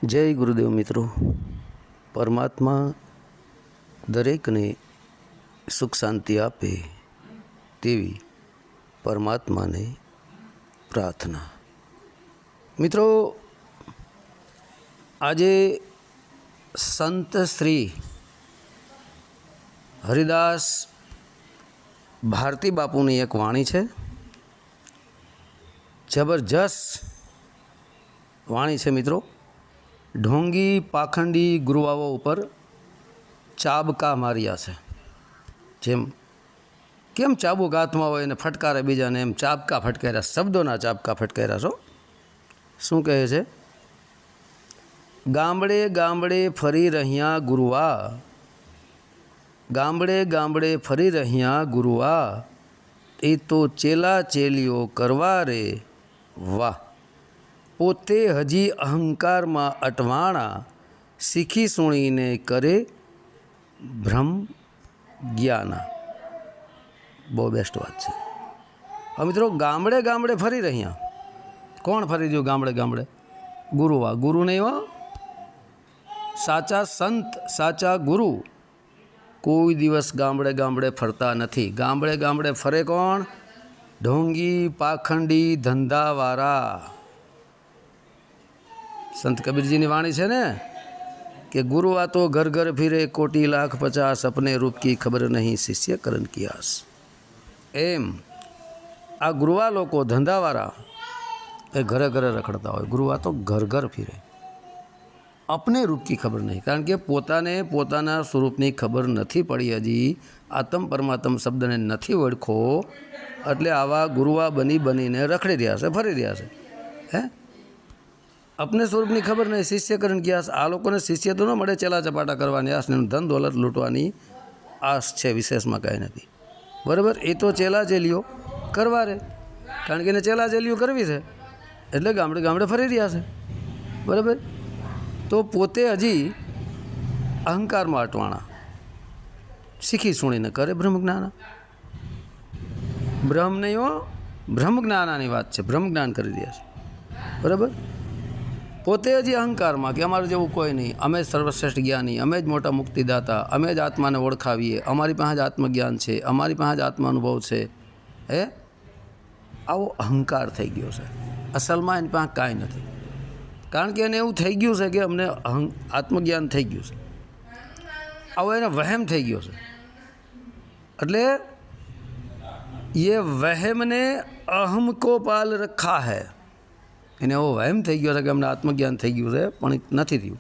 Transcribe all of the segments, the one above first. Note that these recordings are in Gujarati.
जय गुरुदेव मित्रों। परमात्मा दरेक ने सुख शांति आपे तेवी परमात्मा ने प्रार्थना। मित्रों, आजे संत श्री हरिदास भारती बापूनी एक वाणी है, जबरदस्त वाणी है मित्रों। ढोंगी पाखंडी गुरुआओ पर चाबका मार्या है। जेम केम चाबुक हाथमां होय ने फटकारे बीजाने एम चाबका फटकार्या, शब्दोना चाबका फटकार्या छो। शुं कहे छे? गामड़े गामड़े फरी रह्या गुरुआ, गामड़े गामड़े फरी रह्या गुरुआ, ए तो चेला चेलियो करवा रे वाह। पोते हजी अहंकार में अटवाणा, सीखी सुणीने करे भ्रम ज्ञाना। बहुत बेस्ट बात है। अब मित्रों, गामड़े गामड़े फरी रह्या, कोण फरी रह्यो गामड़े गामड़े? गुरुआ। गुरु नहीं हो, साचा संत साचा गुरु कोई दिवस गामड़े गामड़े फरता नहीं। गामड़े गामड़े फरे कोण? ढोंगी पाखंडी धंधावारा। संत कबीरजी की वाणी है ने कि गुरुआ तो घर घर फिरे, कोटि लाख 50, अपने रूप की खबर नहीं, शिष्य करण की आस। एम आ गुरुआ लोग धंधावारा ए घरे घरे रखड़ता हो। गुरुआ तो घर घर फिरे, अपने रूप की खबर नहीं, कारण के पोताने पोताना स्वरूपनी खबर नहीं पड़ी। हजी आत्म परमात्म शब्द ने नहीं ओळखो, एटले आवा गुरुआ बनी बनीने रखड़ी रह्या छे, फरी रह्या छे। हे अपने स्वरूप की खबर नहीं, शिष्य करण की आस। आ लोकोने शिष्य तो न मळे, चेला चपाटा करवानी आस ने धन दौलत लूंटवानी आस छे, विशेष में कहीं नहीं। बराबर? ए तो चेला चेलियो करवा रे, कारण के चेला चेलियो करवी छे एटले गामडे गामडे फरी रह्या छे। बराबर? तो पोते हजी अहंकार में अटवाणा, सीखी सुणीने करे ब्रह्म ज्ञान। ब्रह्म नहीं हो, ब्रह्म ज्ञानानी वात छे, ब्रह्म ज्ञान करी रह्या छे। बराबर? पोते हजी अहंकार में कि अमारे जेवुं कोई नहीं, अमे सर्वश्रेष्ठ ज्ञानी, अमे ज मोटा मुक्तिदाता, अमे ज आत्मा ने ओळखावीए, अमारी पासे आत्मज्ञान है, अमारी पासे आत्मानुभव है। हे आवो अहंकार थई गयो छे। असल में एनी पासे कांई नथी, कारण के एने एवुं थई गयुं छे कि अमने आत्मज्ञान थई गयुं छे। आवो एने वहम थई गयो छे। एटले ये वहम ने अहम को पाल रखा है। એને એવો વહેમ થઈ ગયો છે કે અમને આત્મજ્ઞાન થઈ ગયું છે, પણ નથી થયું।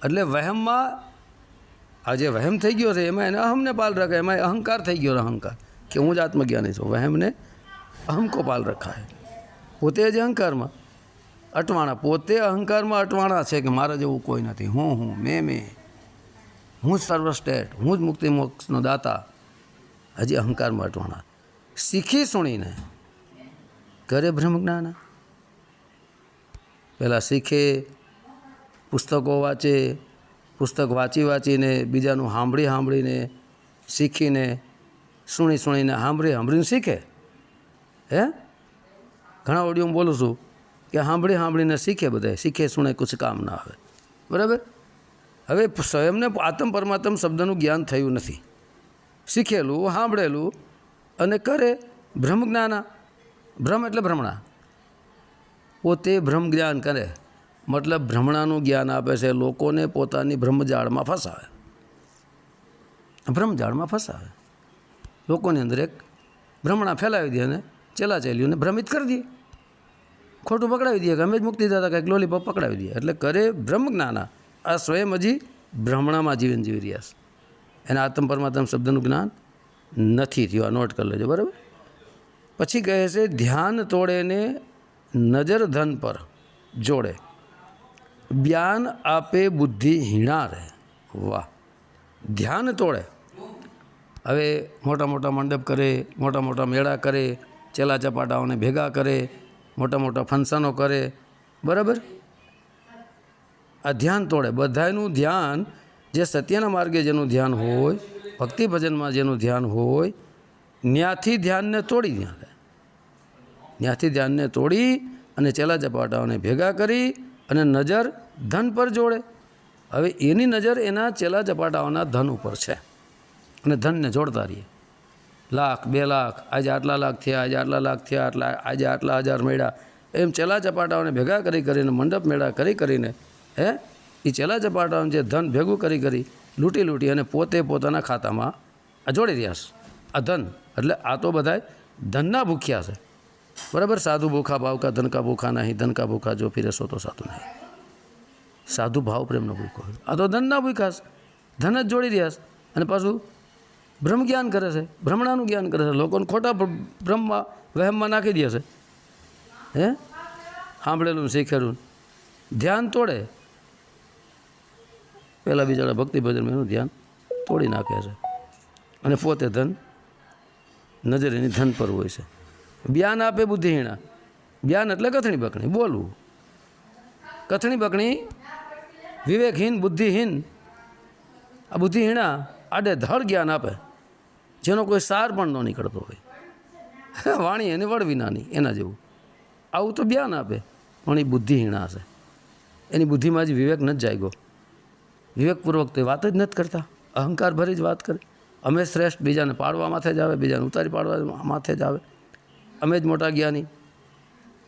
એટલે વહેમમાં આ જે વહેમ થઈ ગયો છે એમાં એને અહમને પાલ રખે, એમાં અહંકાર થઈ ગયો, અહંકાર કે હું જ આત્મજ્ઞાની છું। વહેમને અહમ को પાલ રખા है। પોતે જ અહંકારમાં અટવાણા, પોતે અહંકારમાં અટવાણા છે કે મારા જેવું કોઈ નથી, હું મેં હું જ સર્વશ્રેષ્ઠ, હું જ મુક્તિ મોક્ષનો દાતા। હજી અહંકારમાં અટવાણા, શીખી સુણીને કરે બ્રહ્મ જ્ઞાન। पहला सीखे, पुस्तकों वाँचे, पुस्तक वाँची वाँचीने, बीजानु सांभळी सांभळीने, सीखीने, सुणी सुणीने, सांभळी सांभळीने सीखे। हे घणा ऑडियो में बोलूँ छूँ कि सांभळी सांभळीने सीखे, बधाय सीखे सुणे कुछ काम ना आवे। बराबर? हवे स्वयंने आत्म परमात्म शब्दनु ज्ञान थयुं नथी, सीखेलू सांभळेलू अने करे ब्रह्म ज्ञान। ब्रह्म एटले भ्रमणा, पोते ब्रह्म ज्ञान करे मतलब भ्रमणानु ज्ञान आपे छे, लोकोने पोतानी ब्रह्मजाळ में फसावे। ब्रह्मजाळ में फसावे, लोकोनी अंदर एक भ्रमणा फैलावी दे ने चेला चेलीओने भ्रमित कर दिए, खोटू पकड़ावी दिए कि अमे ज मुक्तिदाता, कंईक लोलीपॉप पकड़ावी दिए। एटले करे ब्रह्म ज्ञान। आ स्वयं हजी भ्रमणा में जीवन जीवी रह्या छे, एने आत्म परमात्म शब्दनु ज्ञान नथी थयुं। आ नोट कर लेजो। बराबर? पछी कहे छे ध्यान तोड़े ने नजर धन पर जोड़े, ज्ञान आपे बुद्धि हीणा रहे। वाह! ध्यान तोड़े। हवे मोटा मोटा मंडप करे, मोटा मोटा मेड़ा करे, चेला चपाटाओने भेगा करे, मोटा मोटा फंक्शनों करे। बराबर? आ ध्यान तोड़े। बधायनुं ध्यान जे सत्यना मार्गे जेनुं ध्यान होय, भक्ति भजन में जेनुं ध्यान होय, न्याथी ध्यान ने तोड़ी दिया। ત્યાંથી ધ્યાનને તોડી અને ચેલા ચપાટાઓને ભેગા કરી અને નજર ધન પર જોડે. હવે એની નજર એના ચેલા ચપાટાઓના ધન ઉપર છે અને ધનને જોડતા રહીએ. 1,00,000 2,00,000 આજે આટલા લાખ થયા, આજે આટલા લાખ થયા, આજે આટલા હજાર મળ્યા, એમ ચેલા ચપાટાઓને ભેગા કરીને મંડપ મેળા કરીને એ ચેલા ચપાટાઓને જે ધન ભેગું કરી લૂંટી અને પોતે પોતાના ખાતામાં આ જોડી રહ્યા છે. આ ધન એટલે આ તો બધાય ધનના ભૂખ્યા છે. બરાબર. સાધુ ભૂખા ભાવ કા ધન કા ભૂખા નહીં, ધન કા ભૂખા જો પીરસો તો સાધુ નહીં. સાધુ ભાવ પ્રેમનો ભૂખો. આ તો ધનના ભૂખા છે, ધન જ જોડી રહ્યા છે. અને પાછું બ્રહ્મ જ્ઞાન કરે છે, ભ્રમણાનું જ્ઞાન કરે છે, લોકોને ખોટા બ્રહ્મમાં વહેમમાં નાખી દે છે. સાંભળેલું શીખેલું ધ્યાન તોડે. પહેલાં બિચારા ભક્તિ ભજનમાં એનું ધ્યાન તોડી નાખે છે અને પોતે ધન નજર એની ધન પર હોય છે. જ્ઞાન આપે બુદ્ધિહીણા. જ્ઞાન એટલે કથણી બકણી બોલવું. કથણી બકણી વિવેકહીન બુદ્ધિહીન. આ બુદ્ધિહીણા આડે ધડ જ્ઞાન આપે જેનો કોઈ સાર પણ ન નીકળતો હોય. વાણી એને વળવી નાની એના જેવું. આવું તો જ્ઞાન આપે પણ એ બુદ્ધિહીણા હશે. એની બુદ્ધિમાં જ વિવેક નથી જાગ્યો. વિવેકપૂર્વક તો વાત જ નથી કરતા, અહંકાર ભરી જ વાત કરે. અમે શ્રેષ્ઠ, બીજાને પાડવા માથે જ આવે, બીજાને ઉતારી પાડવા માથે જ આવે. અમે જ મોટા જ્ઞાની.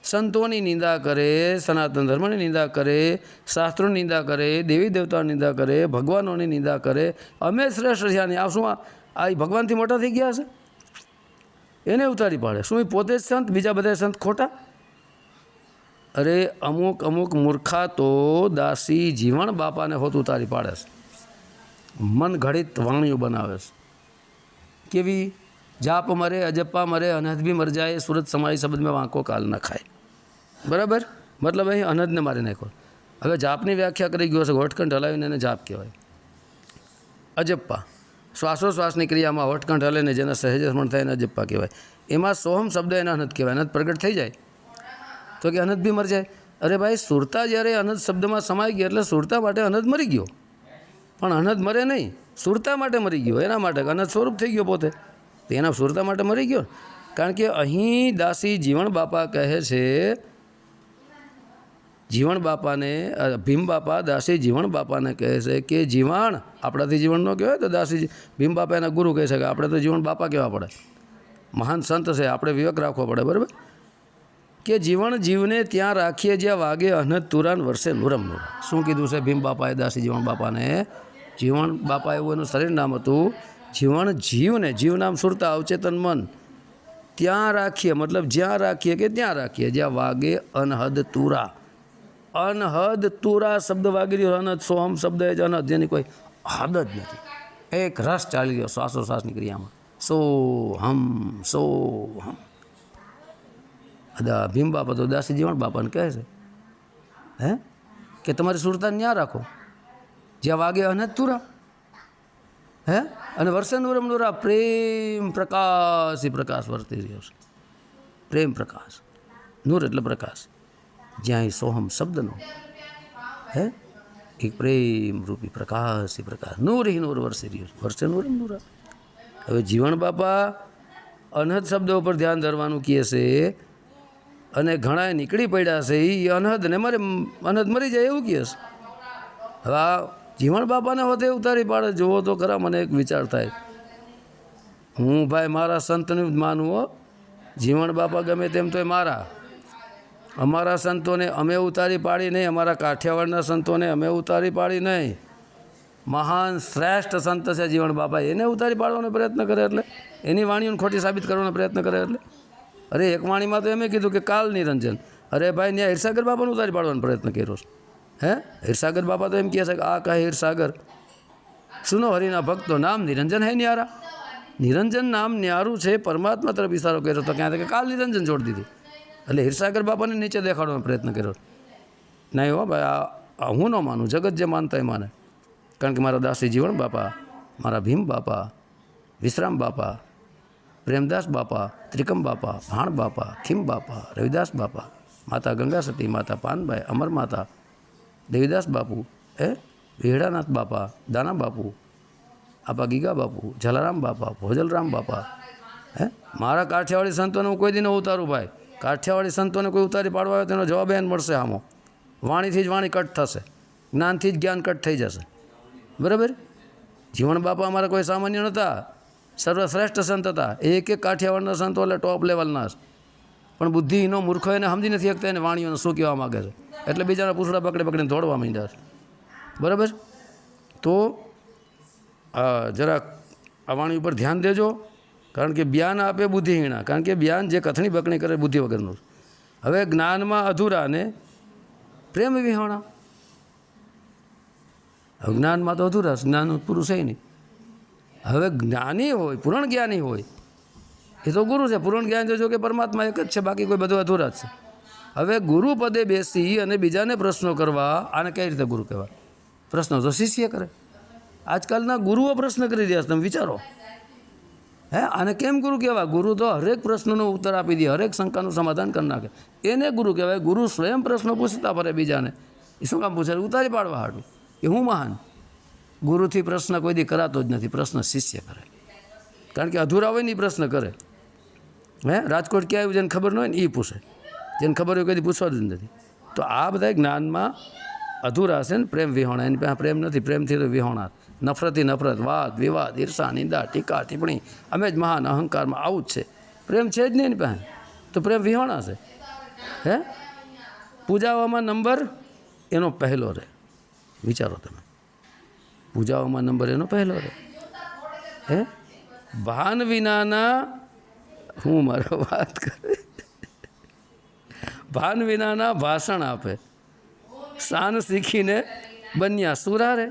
સંતોની નિંદા કરે, સનાતન ધર્મની નિંદા કરે, શાસ્ત્રોની નિંદા કરે, દેવી દેવતાની નિંદા કરે, ભગવાનોની નિંદા કરે. અમે શ્રેષ્ઠ રહ્યા નહીં. આ શું આ ભગવાનથી મોટા થઈ ગયા છે? એને ઉતારી પાડે. શું એ પોતે જ સંત, બીજા બધા સંત ખોટા? અરે અમુક મૂર્ખા તો દાસી જીવણ બાપાને હોત ઉતારી પાડે છે. મન ઘડિત વાણીઓ બનાવે છે. કેવી? જાપ મરે, અજપ્પા મરે, અનહદ બી મર જાય, સુરત સમાઈ શબ્દ મેં વાંકો કાલ ન ખાય. બરાબર. મતલબ અહીં અનહદને મારી નાખો. હવે જાપની વ્યાખ્યા કરી ગયો છે, હોઠકંઠ હલાવીને એને જાપ કહેવાય. અજપ્પા શ્વાસોશ્વાસની ક્રિયામાં હોઠકંઠ હલે ને જેના સહેજસ્મરણ થાય એને અજપ્પા કહેવાય. એમાં સોહમ શબ્દ એના અનહદ કહેવાય. અનહદ પ્રગટ થઈ જાય તો કે અનહદ બી મર જાય. અરે ભાઈ, સુરતા જ્યારે અનહદ શબ્દમાં સમાઈ ગયો એટલે સુરતા માટે અનહદ મરી ગયો. પણ અનહદ મરે નહીં, સુરતા માટે મરી ગયો. એના માટે અનહદ સ્વરૂપ થઈ ગયો પોતે. તો એના સુરતા માટે મરી ગયો. કારણ કે અહીં દાસી જીવણ બાપા કહે છે, જીવણ બાપાને, ભીમ બાપા દાસી જીવણ બાપાને કહે છે કે જીવણ આપણાથી જીવણ ન કહેવાય તો દાસી ભીમ બાપા એના ગુરુ કહે છે કે આપણે તો જીવણ બાપા કહેવા પડે. મહાન સંત છે, આપણે વિવેક રાખવો પડે. બરાબર. કે જીવણ જીવને ત્યાં રાખીએ જ્યાં વાગે અનહદ તુરાન વર્ષે નુરમ નુરા. શું કીધું છે ભીમ બાપાએ દાસી જીવણ બાપાને? જીવણ બાપા એવું એનું શરીર નામ હતું. જીવણ જીવને, જીવ નામ સુરતા અવચેતન મન, ત્યાં રાખીએ મતલબ જ્યાં રાખીએ કે ત્યાં રાખીએ જ્યાં વાગે અનહદ તુરા. અનહદ તુરા શબ્દ વાગી રહ્યો. અનહદ સોહમ શબ્દ એ જ અનહદ, જેની કોઈ હદ જ નથી. એક રસ ચાલી રહ્યો શ્વાસોશ્વાસની ક્રિયામાં. સોહમ. ભીમ બાપા તો દાસી જીવણ બાપાને કહે છે કે તમારી સુરતા ન્યા રાખો જ્યાં વાગે અનહદ તુરા. અને વર્ષે નુરમ નુરા પ્રેમ પ્રકાશ વર્તી રહ્યો છે. પ્રેમ પ્રકાશ. નૂર એટલે પ્રકાશ. જ્યાં એ સોહમ શબ્દનો એક પ્રેમ રૂપી પ્રકાશ નૂર વરસી રહ્યો છે. વર્ષે નુરમ નુરા. હવે જીવણ બાપા અનહદ શબ્દ ઉપર ધ્યાન ધરવાનું કહે છે અને ઘણા નીકળી પડ્યા છે એ અનહદને અનહદ મરી જાય એવું કહે છે. હવે આ જીવણ બાપાને હોતે ઉતારી પાડે. જુઓ તો ખરા, મને એક વિચાર થાય. હું ભાઈ મારા સંતનું જ માનું હો. જીવણ બાપા ગમે તેમ તોય અમારા સંતોને અમે ઉતારી પાડી નહીં. અમારા કાઠિયાવાડના સંતોને અમે ઉતારી પાડી નહીં. મહાન શ્રેષ્ઠ સંત છે જીવણ બાપા, એને ઉતારી પાડવાનો પ્રયત્ન કરે એટલે એની વાણીઓને ખોટી સાબિત કરવાનો પ્રયત્ન કરે એટલે. અરે એક વાણીમાં તો એમ કીધું કે કાલ નિરંજન. અરે ભાઈ, ત્યાં હિરસાગર બાપાને ઉતારી પાડવાનો પ્રયત્ન કર્યો છે. હિરસાગર બાપા તો એમ કહે છે કે આ કહે હિરસાગર સુનો હરિના ભક્તો નામ નિરંજન હે ન્યારા. નિરંજન નામ ન્યારું છે, પરમાત્મા તરફ ઇશારો કર્યો તો ક્યાં કે કાલ નિરંજન છોડી દીધું. એટલે હિરસાગર બાપાને નીચે દેખાડવાનો પ્રયત્ન કર્યો. નહીં હો ભાઈ, આ હું ન માનું, જગત જે માનતા એ માને. કારણ કે મારા દાસી જીવણ બાપા, મારા ભીમ બાપા, વિશ્રામ બાપા, પ્રેમદાસ બાપા, ત્રિકમ બાપા, ભાણ બાપા, ખીમ બાપા, રવિદાસ બાપા, માતા ગંગા સતી, માતા પાનભાઈ, અમર માતા, દેવીદાસ બાપુ, વિહડાનાથ બાપા, દાના બાપુ, આપા ગીગા બાપુ, જલારામ બાપા, ભોજલરામ બાપા. મારા કાઠિયાવાડી સંતોને હું કોઈ દી ન ઉતારું ભાઈ. કાઠિયાવાડી સંતોને કોઈ ઉતારી પાડવા આવે તેનો જવાબ એને મળશે. આમો વાણીથી જ વાણી કટ થશે. જ્ઞાનથી જ જ્ઞાન કટ થઈ જશે. બરાબર. જીવણ બાપા અમારા કોઈ સામાન્ય નહોતા, સર્વશ્રેષ્ઠ સંત હતા. એક કાઠિયાવાડના સંતો એટલે ટોપ લેવલના. પણ બુદ્ધિનો મૂર્ખો એને સમજી નથી શકતા એને વાણીઓને શું કહેવા માગે છે, એટલે બીજાના પૂછડા પકડીને દોડવા માંડ્યા છે. બરાબર. તો જરાક આ વાણી ઉપર ધ્યાન દેજો, કારણ કે જ્ઞાન આપે બુદ્ધિહીણા, કારણ કે જ્ઞાન જે કથણી બકણી કરે બુદ્ધિ વગરનું. હવે જ્ઞાનમાં અધૂરા ને પ્રેમ વિહોણા. હવે જ્ઞાનમાં તો અધૂરા, જ્ઞાન પૂરું છે નહીં. હવે જ્ઞાની હોય, પૂર્ણ જ્ઞાની હોય એ તો ગુરુ છે. પૂર્ણ જ્ઞાન જોજો કે પરમાત્મા એક જ છે, બાકી કોઈ બધું અધૂરા જ છે. હવે ગુરુ પદે બેસી અને બીજાને પ્રશ્નો કરવા, આને કઈ રીતે ગુરુ કહેવાય? પ્રશ્નો તો શિષ્ય કરે. આજકાલના ગુરુઓ પ્રશ્ન કરી રહ્યા છે, તમે વિચારો. આને કેમ ગુરુ કહેવાય? ગુરુ તો હરેક પ્રશ્નનો ઉત્તર આપી દે, હરેક શંકાનું સમાધાન કરી નાખે, એને ગુરુ કહેવાય. ગુરુ સ્વયં પ્રશ્નો પૂછતા ફરે બીજાને. એ શું કામ પૂછે? ઉતારી પાડવા હાટું. એ હું મહાન. ગુરુથી પ્રશ્ન કોઈ દી કરાતો જ નથી, પ્રશ્ન શિષ્ય કરે. કારણ કે અધૂરા હોય ને એ પ્રશ્ન કરે. રાજકોટ ક્યાં આવ્યું જેને ખબર ન હોય ને એ પૂછે, જેને ખબર હોય કદી પૂછવા જ નથી. તો આ બધા જ્ઞાનમાં અધૂરા છે ને પ્રેમ વિહોણા. એની પાસે પ્રેમ નથી, પ્રેમથી તો વિહોણા. નફરતી નફરત, વાદ વિવાદ, ઈર્ષા, નિંદા, ટીકા ટિપ્પણી, અમે જ મહાન, અહંકારમાં આવું જ છે. પ્રેમ છે જ નહીં એની પાસે, તો પ્રેમ વિહોણા છે. પૂજાવામાં નંબર એનો પહેલો રહે. વિચારો તમે, પૂજાઓમાં નંબર એનો પહેલો રહે. ભાન વિનાના, હું મારો વાત કરે, ભાન વિનાના ભાષણ આપે, શાન શીખીને બન્યા સુરા રે.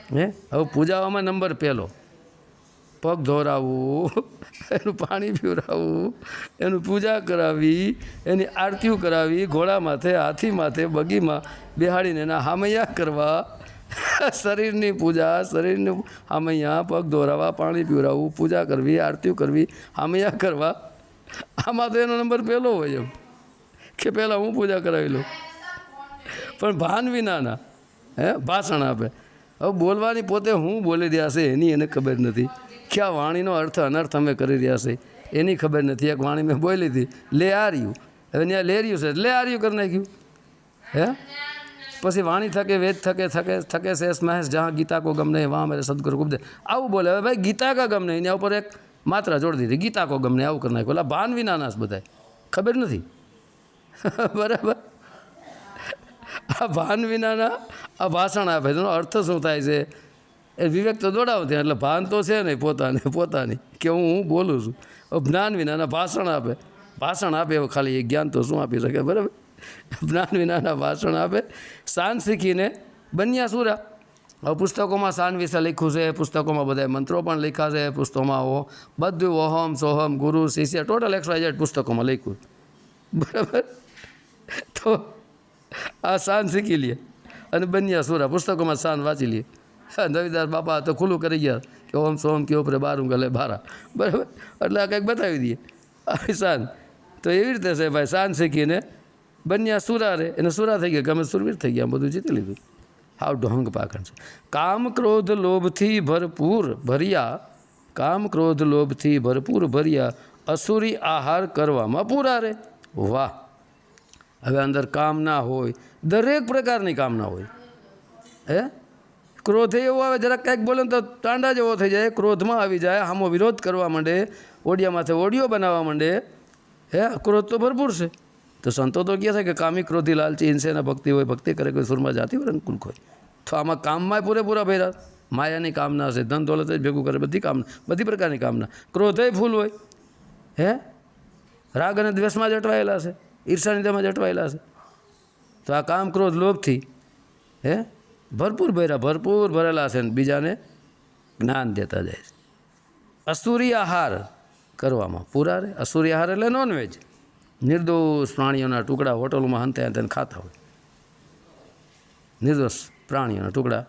હવે પૂજાઓમાં નંબર પહેલો, પગ ધોરાવવું, એનું પાણી પીવડાવવું, એનું પૂજા કરાવી, એની આરતીઓ કરાવી, ઘોડા માથે, હાથી માથે, બગીમાં બેહાડીને એના હામૈયા કરવા, શરીરની પૂજા, શરીરનું હામૈયા, પગ ધોરાવા, પાણી પીવડાવવું, પૂજા કરવી, આરતીઓ કરવી, હામૈયા કરવા. આમાં તો એનો નંબર પહેલો હોય એમ કે પહેલાં હું પૂજા કરાવી લઉં. પણ ભાન વિનાના ભાષણ આપે. હવે બોલવાની પોતે હું બોલી રહ્યા છે એની એને ખબર નથી, કે આ વાણીનો અર્થ અનર્થ અમે કરી રહ્યા છે એની ખબર નથી. એક વાણી મેં બોલી હતી, લે આ રહ્યું, હવે ત્યાં લે રહ્યું છે, લે આ રહ્યું કરી નાખ્યું. પછી વાણી થકે, વેદ થકે, થકે શેષ મહેશ, જहाँ ગીતા કો ગમ નહીં વहाँ મેરે સદગુરુ ઉપદે, આવું બોલે. હવે ભાઈ ગીતા કા ગમ નહીં, એના ઉપર એક માત્રા જોડી દીધી, ગીતા કો ગમ નહીં, આવું કરી નાખ્યું. ઓલા ભાન વિનાના બધા ખબર નથી. બરાબર. આ ભાન વિનાના આ ભાષણ આપે, એનો અર્થ શું થાય છે એ વિવેક તો દોડાવો ત્યાં. એટલે ભાન તો છે નહીં પોતાની કે હું બોલું છું. જ્ઞાન વિનાના ભાષણ આપે. ભાષણ આપે હવે ખાલી એ જ્ઞાન તો શું આપી શકે? બરાબર. જ્ઞાન વિનાના ભાષણ આપે, શાન શીખીને બન્યા સુરા. હવે પુસ્તકોમાં શાન વિશે લખ્યું છે, પુસ્તકોમાં બધા મંત્રો પણ લખ્યા છે, પુસ્તકોમાં બધું ઓહમ સોહમ ગુરુ શિષ્ય ટોટલ XYZ પુસ્તકોમાં લખ્યું. બરાબર. તો આ શાન શીખી લે અને બન્યા સુરા. પુસ્તકોમાં શાન વાંચી લે. નવીદાસ બાપા તો ખુલ્લું કરી ગયા કે ઓમ સોમ કે ઉપરે બારું ગલે બારા. બરાબર. એટલે આ કંઈક બતાવી દઈએ આ શાન. તો એવી રીતે છે ભાઈ, શાન શીખીને બન્યા સુરા રે. એને સુરા થઈ ગયા, ગમે સુરવીર થઈ ગયા, બધું જીતી લીધું. હાવ ઢોંગ પાખંડ છે. કામ ક્રોધ લોભથી ભરપૂર ભર્યા, કામ ક્રોધ લોભથી ભરપૂર ભર્યા, અસુરી આહાર કરવામાં પૂરા રે. વાહ. હવે અંદર કામના હોય, દરેક પ્રકારની કામના હોય. ક્રોધે એવો આવે, જરાક કંઈક બોલે તો ટાંડા જેવો થઈ જાય, ક્રોધમાં આવી જાય, આમો વિરોધ કરવા માંડે, ઓડિયામાંથી ઓડિયો બનાવવા માંડે. ક્રોધ તો ભરપૂર છે. તો સંતો તો કહે છે કે કામી ક્રોધી લાલચી હિંસેના ભક્તિ હોય, ભક્તિ કરે કોઈ સુરમાં જાતિ હોય અનુકૂળ હોય. તો આમાં કામમાં પૂરેપૂરા ભર્યા. માયાની કામના છે, ધન દોલત જ ભેગું કરે, બધી કામના, બધી પ્રકારની કામના. ક્રોધે ફૂલ હોય, રાગ અને દ્વેષમાં જ અટવાયેલા છે, ઈર્ષાનિંદામાં જ અટવાયેલા છે. તો આ કામ ક્રોધ લોભથી ભરપૂર ભરેલા છે ને બીજાને જ્ઞાન દેતા જાય છે. અસુરી આહાર કરવામાં પૂરા રહે. અસુરી આહાર એટલે નોનવેજ, નિર્દોષ પ્રાણીઓના ટુકડા હોટલોમાં હંતે હંતે ખાતા હોય. નિર્દોષ પ્રાણીઓના ટુકડા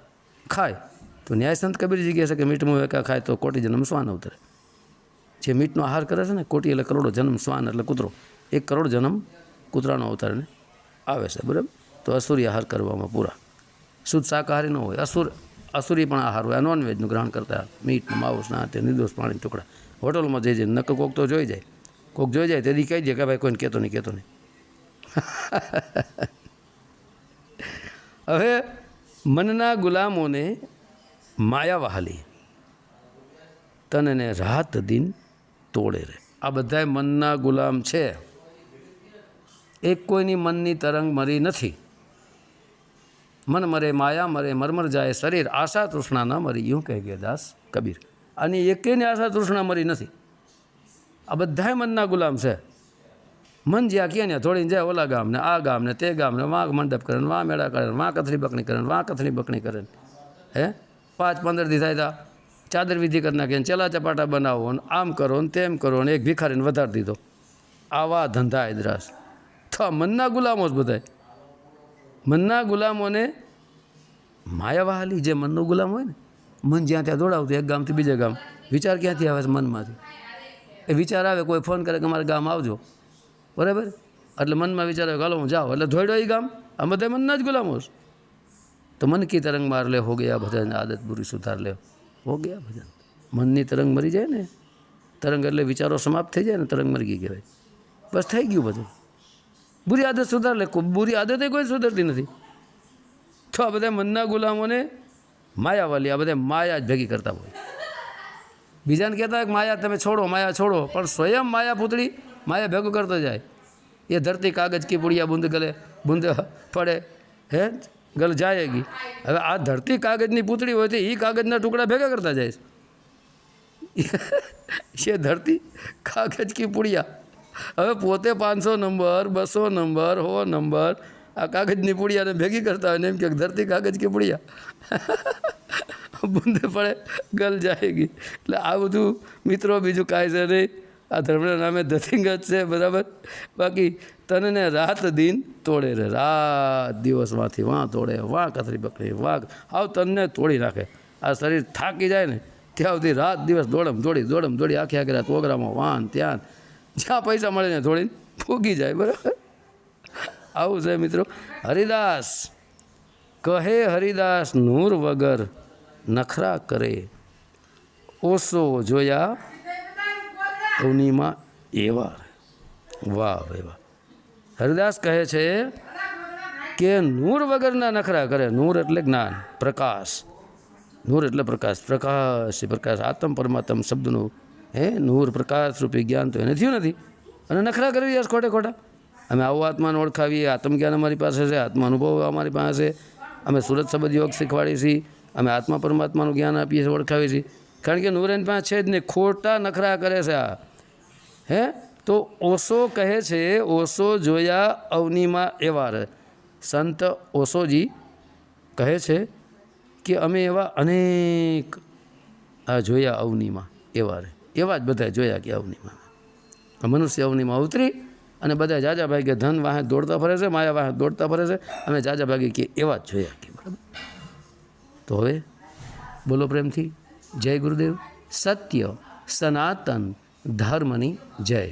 ખાય તો ન્યાયસંત કબીરજી કહે છે કે મીઠ વેકા ખાય તો કોટી જન્મ શ્વાન અવતરે. જે મીઠનો આહાર કરે છે ને, કોટી એટલે કરોડો જન્મ, શ્વાન એટલે કૂતરો, 1 કરોડ જન્મ કૂતરાનો અવતારને આવે છે. બરાબર. તો અસુરી આહાર કરવામાં પૂરા. શુદ્ધ શાકાહારી ન હોય, અસુરી પણ આહાર હોય. આ નોનવેજનું ગ્રહણ કરતા, મીટ માંસ ના તે નિર્દોષ પ્રાણી ટુકડા હોટલમાં જઈ જાય. નક્કો કોક તો જોઈ જાય, કોક જોઈ જાય તેથી કહી દે કે ભાઈ કોઈને કહેતો નહીં. હવે મનના ગુલામોને માયા વહાલી, તનને રાત દિન તોડે રે. આ બધાય મનના ગુલામ છે. એક કોઈની મનની તરંગ મરી નથી. મન મરે માયા મરે, મરમર જાય શરીર, આશા તૃષ્ણા ન મરી, એવું કહે ગયા દાસ કબીર. આની એકેયની આશા તૃષ્ણા મરી નથી. આ બધાય મનના ગુલામ છે. મન જ્યાં ક્યાં ત્યાં થોડીને જાય, ઓલા ગામને, આ ગામને, તે ગામને, વાં મંડપ કરે, વાં મેળા કરે, વાં કથરી બકણી કરે, વાં કથરી બકણી કરે. હે 5-15 દી થાય તા ચાદર વિધિ કરી નાખે, ચેલા ચપાટા બનાવો ને આમ કરો ને તેમ કરો ને એક ભિખારીને વધારી દીધો. આવા ધંધા ઇદ્રાસ તો મનના ગુલામો જ બધાય. મનના ગુલામોને માયા વહાલી. જે મનનો ગુલામ હોય ને, મન જ્યાં ત્યાં દોડાવતું, એક ગામથી બીજે ગામ. વિચાર ક્યાંથી આવે છે? મનમાંથી. એ વિચાર આવે, કોઈ ફોન કરે કે અમારા ગામ આવજો, બરાબર, એટલે મનમાં વિચાર આવે હાલો હું જાઉં, એટલે ધોડ્યો એ ગામ. આ બધા મનના જ ગુલામો છે. તો મન કી તરંગ માર લે, હો ગયા ભજન, આદત બુરી સુધાર લે, હો ગયા ભજન. મનની તરંગ મરી જાય ને, તરંગ એટલે વિચારો સમાપ્ત થઈ જાય ને, તરંગ મરી ગઈ કહેવાય. બસ થઈ ગયું બધું. બુરી આદત સુધાર લે, બુરી આદતે કોઈ સુધરતી નથી. તો આ બધા મનના ગુલામોને માયાવાલી, આ બધા માયા જ ભેગી કરતા હોય. બીજાને કહેતા હોય કે માયા તમે છોડો, માયા છોડો, પણ સ્વયં માયા પૂતળી માયા ભેગું કરતો જાય. એ ધરતી કાગજ કી પુડિયા બૂંદ ગલે, બૂંદ પડે, હે ગલ જાયેગી. હવે આ ધરતી કાગજની પૂતળી હોય તો એ કાગજના ટુકડા ભેગા કરતા જાય છે. એ ધરતી કાગજ કી પુડિયા. હવે પોતે 500 નંબર, 200 નંબર, 100 નંબર આ કાગજની પુડિયાને ભેગી કરતા હોય ને એમ કે ધરતી કાગજ કી પુડિયા બૂંદે પડે ગલ જાયેગી. એટલે આ બધું મિત્રો બીજું કાંઈ છે નહીં. આ ધર્મના નામે ધતિંગ જ છે, બરાબર. બાકી તનને રાત દિન તોડે રે. રાત દિવસમાંથી વાં તોડે, વાં કથરી બકરી, વાં આવ તનને તોડી નાખે. આ શરીર થાકી જાય ને ત્યાં સુધી રાત દિવસ દોડમ દોડી આખી આખી રાત પ્રોગ્રામો વાન ત્યાં જ્યાં પૈસા મળે ને થોડીને ફૂગી જાય, બરાબર. આવું છે મિત્રો. હરિદાસ કહે, હરિદાસ નૂર વગર નખરા કરે, ઓસો જોયા અવનીમાં એવા. વાહ ભાઈ વાહ. હરિદાસ કહે છે કે નૂર વગરના નખરા કરે. નૂર એટલે જ્ઞાન, પ્રકાશ. નૂર એટલે પ્રકાશ, પ્રકાશ પ્રકાશ, આત્મ પરમાત્મ શબ્દનું નૂર પ્રકાશ રૂપી જ્ઞાન તો એને થયું નથી. અને નખરા કરી રહ્યા ખોટે ખોટા. અમે આવું આત્માને ઓળખાવીએ, આત્મજ્ઞાન અમારી પાસે છે, આત્માનુભવ અમારી પાસે છે. અમે સુરત શબ્દ યોગ શીખવાડીએ છીએ, અમે આત્મા પરમાત્માનું જ્ઞાન આપીએ છીએ, ઓળખાવીએ છીએ. કારણ કે નૂર એની પાસે છે જ નહીં, ખોટા નખરા કરે છે આ. હે તો ઓશો કહે છે, ઓશો જોયા અવનીમાં એવા રે. સંત ઓશોજી કહે છે કે અમે એવા અનેક આ જોયા અવનીમાં એવા રે. એવા જ બધા જોયા કે અવનીમાં. મનુષ્ય અવનીમાં ઉતરી અને બધા જાજા ભાઈ કે ધન વાહે દોડતા ફરે છે, માયા વાહે દોડતા ફરે છે, અમે જાજા ભાગી કે એવા જ જોયા કે, બરાબર. તો હવે બોલો પ્રેમથી જય ગુરુદેવ. સત્ય સનાતન ધર્મની જય.